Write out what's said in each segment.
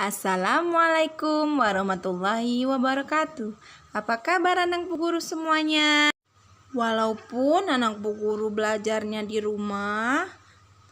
Assalamualaikum warahmatullahi wabarakatuh. Apa kabar anak Bu Guru semuanya? Walaupun anak Bu Guru belajarnya di rumah,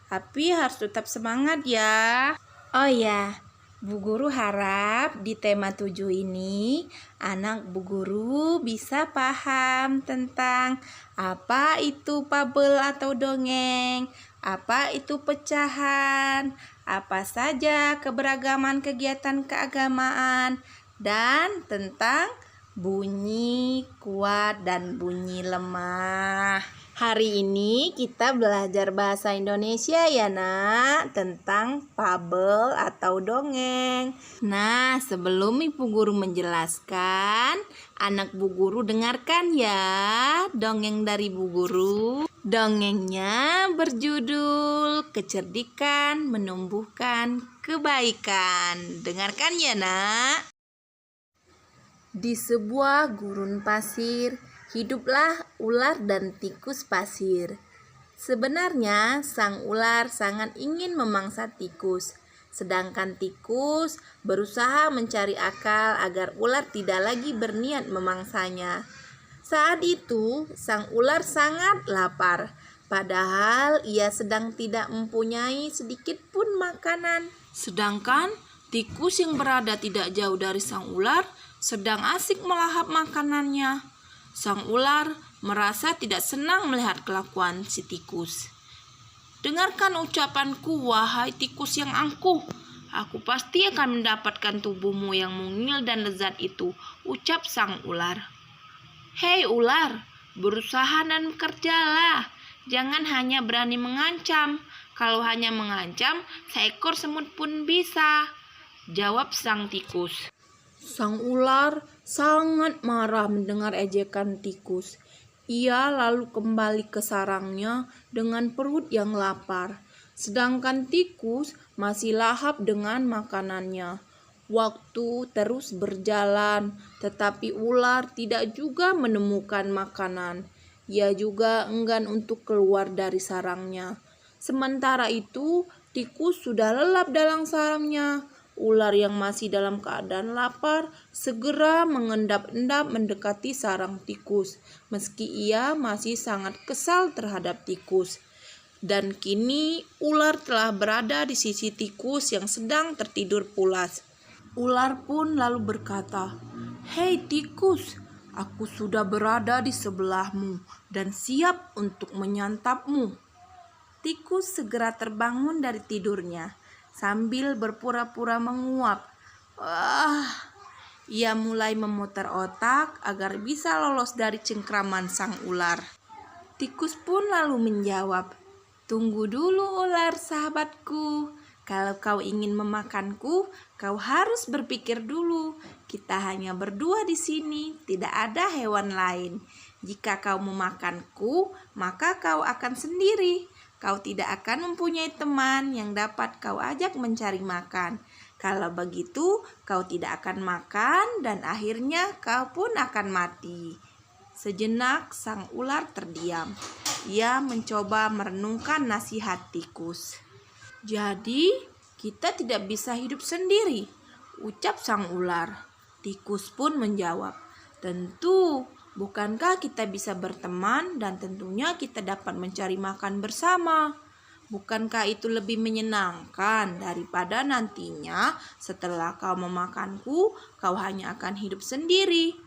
tapi harus tetap semangat ya. Oh ya, Bu Guru harap di tema 7 ini anak Bu Guru bisa paham tentang apa itu fabel atau dongeng, apa itu pecahan, apa saja keberagaman kegiatan keagamaan, dan tentang bunyi kuat dan bunyi lemah. Hari ini kita belajar bahasa Indonesia ya nak, tentang fabel atau dongeng. Nah, sebelum Ibu Guru menjelaskan, anak Bu Guru dengarkan ya dongeng dari Bu Guru. Dongengnya berjudul Kecerdikan Menumbuhkan Kebaikan. Dengarkan ya nak. Di sebuah gurun pasir, hiduplah ular dan tikus pasir. Sebenarnya sang ular sangat ingin memangsa tikus, sedangkan tikus berusaha mencari akal agar ular tidak lagi berniat memangsanya. Saat itu, sang ular sangat lapar, padahal ia sedang tidak mempunyai sedikit pun makanan. Sedangkan tikus yang berada tidak jauh dari sang ular sedang asik melahap makanannya. Sang ular merasa tidak senang melihat kelakuan si tikus. "Dengarkan ucapanku, wahai tikus yang angkuh. Aku pasti akan mendapatkan tubuhmu yang mungil dan lezat itu," ucap sang ular. "Hei ular, berusaha dan bekerjalah. Jangan hanya berani mengancam. Kalau hanya mengancam, seekor semut pun bisa," jawab sang tikus. Sang ular sangat marah mendengar ejekan tikus. Ia lalu kembali ke sarangnya dengan perut yang lapar, sedangkan tikus masih lahap dengan makanannya. Waktu terus berjalan, tetapi ular tidak juga menemukan makanan. Ia juga enggan untuk keluar dari sarangnya. Sementara itu, tikus sudah lelap dalam sarangnya. Ular yang masih dalam keadaan lapar segera mengendap-endap mendekati sarang tikus, meski ia masih sangat kesal terhadap tikus. Dan kini ular telah berada di sisi tikus yang sedang tertidur pulas. Ular pun lalu berkata, "Hei tikus, aku sudah berada di sebelahmu dan siap untuk menyantapmu." Tikus segera terbangun dari tidurnya sambil berpura-pura menguap. Ia mulai memutar otak agar bisa lolos dari cengkraman sang ular. Tikus pun lalu menjawab, "Tunggu dulu ular sahabatku. Kalau kau ingin memakanku, kau harus berpikir dulu. Kita hanya berdua di sini, tidak ada hewan lain. Jika kau memakanku, maka kau akan sendiri. Kau tidak akan mempunyai teman yang dapat kau ajak mencari makan. Kalau begitu, kau tidak akan makan dan akhirnya kau pun akan mati." Sejenak sang ular terdiam. Ia mencoba merenungkan nasihat tikus. "Jadi, kita tidak bisa hidup sendiri," ucap sang ular. Tikus pun menjawab, "Tentu. Bukankah kita bisa berteman dan tentunya kita dapat mencari makan bersama? Bukankah itu lebih menyenangkan daripada nantinya setelah kau memakanku, kau hanya akan hidup sendiri?"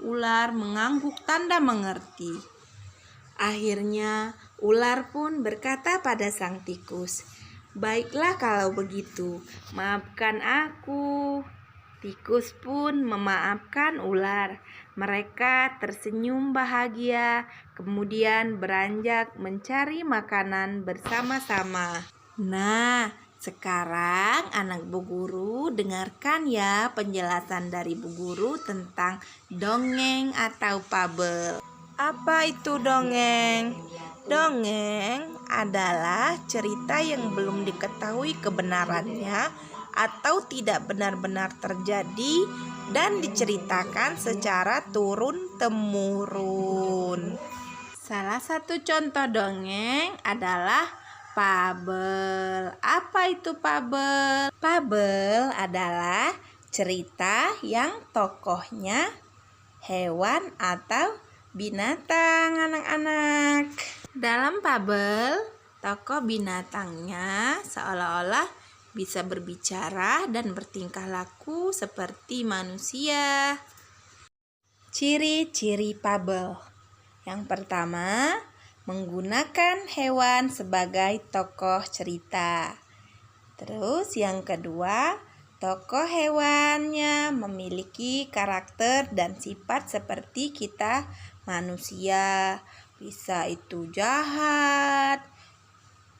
Ular mengangguk tanda mengerti. Akhirnya ular pun berkata pada sang tikus, "Baiklah kalau begitu, maafkan aku." Tikus pun memaafkan ular. Mereka tersenyum bahagia, kemudian beranjak mencari makanan bersama-sama. Nah, sekarang anak Bu Guru dengarkan ya penjelasan dari Bu Guru tentang dongeng atau fabel. Apa itu dongeng? Dongeng adalah cerita yang belum diketahui kebenarannya atau tidak benar-benar terjadi dan diceritakan secara turun-temurun. Salah satu contoh dongeng adalah Fabel. Apa itu fabel? Fabel adalah cerita yang tokohnya hewan atau binatang, anak-anak. Dalam fabel, tokoh binatangnya seolah-olah bisa berbicara dan bertingkah laku seperti manusia. Ciri-ciri fabel. Yang pertama, menggunakan hewan sebagai tokoh cerita. Terus yang kedua, tokoh hewannya memiliki karakter dan sifat seperti kita manusia. Bisa itu jahat,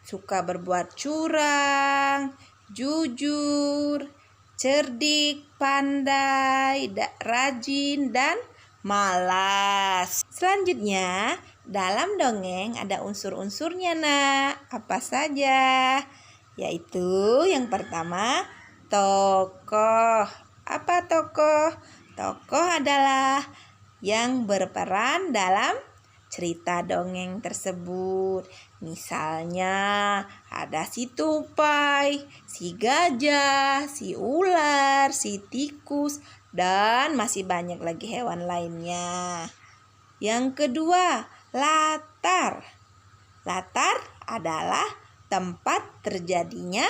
suka berbuat curang, jujur, cerdik, pandai, rajin, dan malas. Selanjutnya, dalam dongeng ada unsur-unsurnya, Nak. Apa saja? Yaitu yang pertama, tokoh. Apa tokoh? Tokoh adalah yang berperan dalam cerita dongeng tersebut. Misalnya ada si tupai, si gajah, si ular, si tikus, dan masih banyak lagi hewan lainnya. Yang kedua, latar. Latar adalah tempat terjadinya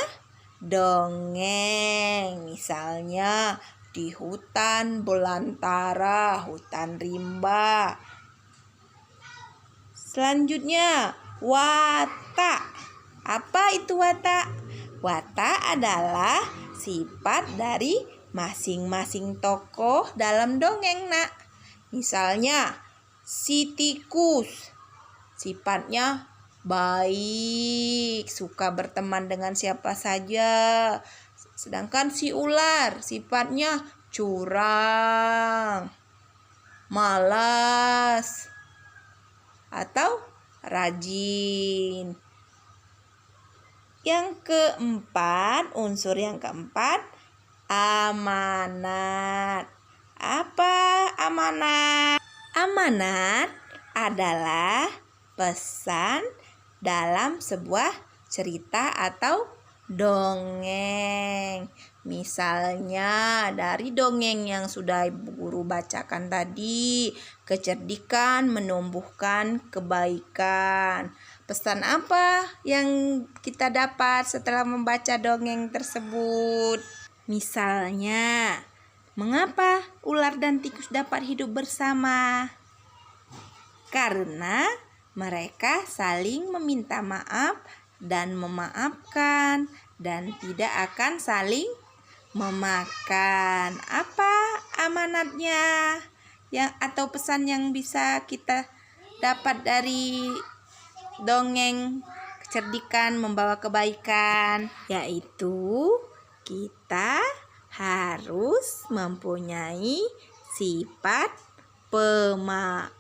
dongeng. Misalnya di hutan belantara, hutan rimba. Selanjutnya, watak. Apa itu watak? Watak adalah sifat dari masing-masing tokoh dalam dongeng, Nak. Misalnya, si tikus sifatnya baik, suka berteman dengan siapa saja. Sedangkan si ular sifatnya curang, malas, atau rajin. Yang keempat, unsur yang keempat, amanat. Apa amanat? Amanat adalah pesan dalam sebuah cerita atau dongeng. Misalnya dari dongeng yang sudah Ibu Guru bacakan tadi, kecerdikan menumbuhkan kebaikan. Pesan apa yang kita dapat setelah membaca dongeng tersebut? Misalnya, mengapa ular dan tikus dapat hidup bersama? Karena mereka saling meminta maaf dan memaafkan dan tidak akan saling memakan. Apa amanatnya atau pesan yang bisa kita dapat dari dongeng kecerdikan membawa kebaikan? Yaitu kita harus mempunyai sifat pemaaf.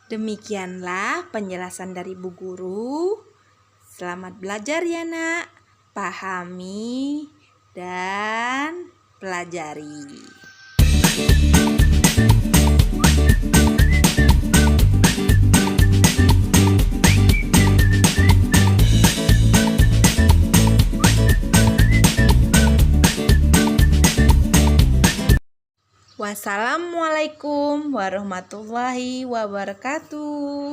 Demikianlah penjelasan dari Bu Guru. Selamat belajar ya, Nak. Pahami dan pelajari. Wassalamualaikum warahmatullahi wabarakatuh.